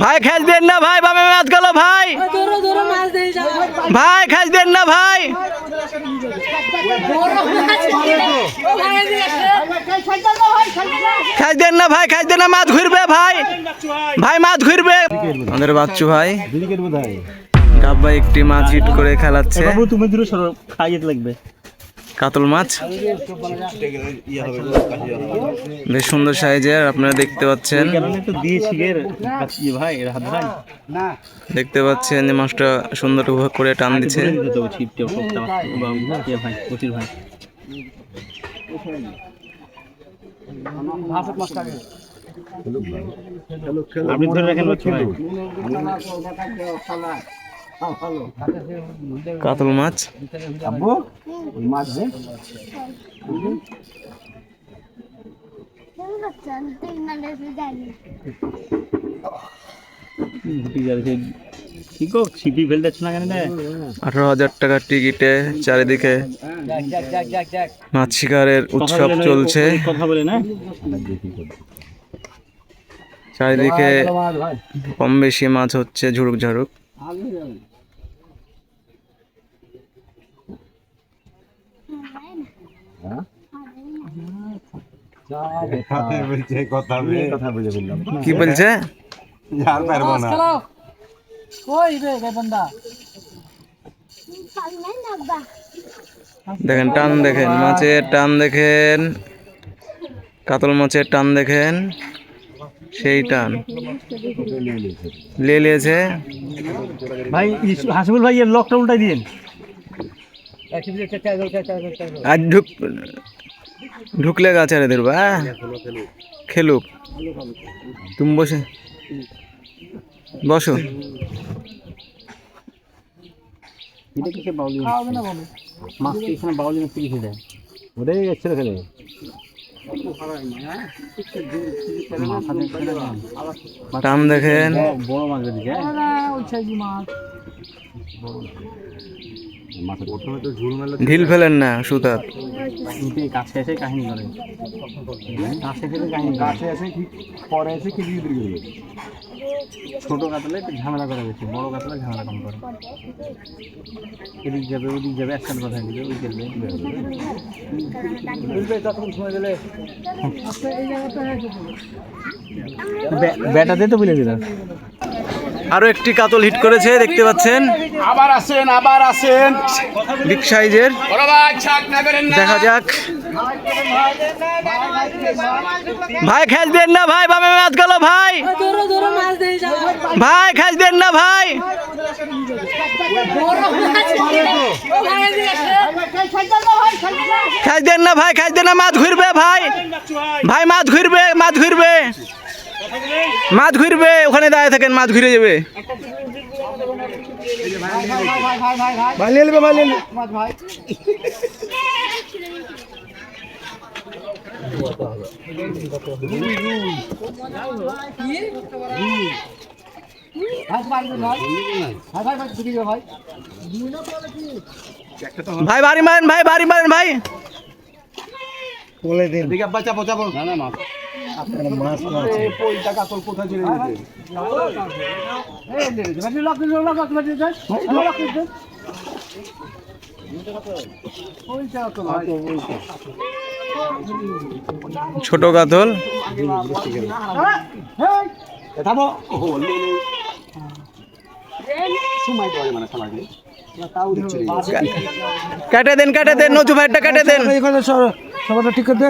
ভাই খেজ দেন না ভাই, বামে মাছ গেল ভাই, ভাই খেজ দেন না ভাই, খেজ দেন না ভাই, খেজ দেন না, মাছ ঘুরবে ভাই, ভাই মাছ ঘুরবে। আমাদের বাচ্চু ভাই ডাব্বায় একটি মাছ হিট করে খেলাচ্ছে। তুমি দূরে সরো, খাইয়ে লাগবে কাতল মাছ, বেশ সুন্দর সাইজের, আপনারা দেখতে পাচ্ছেন। দেখতে পাচ্ছেন যে মাছটা সুন্দর করে টান দিচ্ছে। আপনি ধরে রাখেন কাতল মাছ, ছিপি ফেলতে না কেন? 18,000 টাকার টিকিটে চারিদিকে মাছ শিকারের উৎসব চলছে। কথা বলে না, চারিদিকে কম বেশি মাছ হচ্ছে, ঝুড়ুক ঝাড়ুক। কি বলছে? দেখেন টান, দেখেন মাছের টান, দেখেন কাতল মাছের টান, দেখেন সেই টান লেছে ভাই। হাসিবুল ভাই, এর লকটা উল্টাই দিন। আজ ঢুকলে গাছে ধরবা, খেলুক। তুমি বসে বসো। এটা কিসে বাউলি মাছ? এখানে বাউলি মাছ কি খেয়ে দেয়? ওটাই যাচ্ছে খেলে টান, দেখেন বড় মাছ বেরিয়ে ঢিল ফেলেন না সুতার। কাছে এসে কাহিনী করে, কাছে এসে কাহিনী, কাছে এসে পরে এসে কি দিয়ে করবে। ছোট কাতলে একটু ঝামেলা করা বেশি, বড় কাতলে ঝামেলা কম করে। এদিক যাবে ওদিক যাবে, একসাথে কথা দিবে, ওই করবে ব্যাটাতে তো বুঝে দিলাম। আরো একটি কাতল হিট করেছে, দেখতে পাচ্ছেন। আবার আসেন বিগ সাইজের, দেখা যাক। ভাই খেজ দেন না ভাই, বামে মাছ গেল ভাই, ভাই খেজ দেন না ভাই, খেজ দেন না ভাই, খেজ দেন না, মাছ ঘুরবে ভাই, ভাই মাছ ঘুরবে, মাছ ঘুরবে, মাছ ঘুরবে। ওখানে দাঁড়িয়ে থাকেন, মাছ ঘুরে যাবে। ভাই নিয়ে নেবে, ভাই নিয়ে নেবে। ভাই বাড়ি মারেন, ভাই বাড়ি মারেন, ভাই বলে দিন। চাপো না না মাছ মাছ আছে, পয়টা কাতল কোথায় চলে গেছে? ছোট কাতল, কেটে দেন, কেটে দেন, নজু ভাইটা কেটে দেন। সবাই ঠিক করে দে।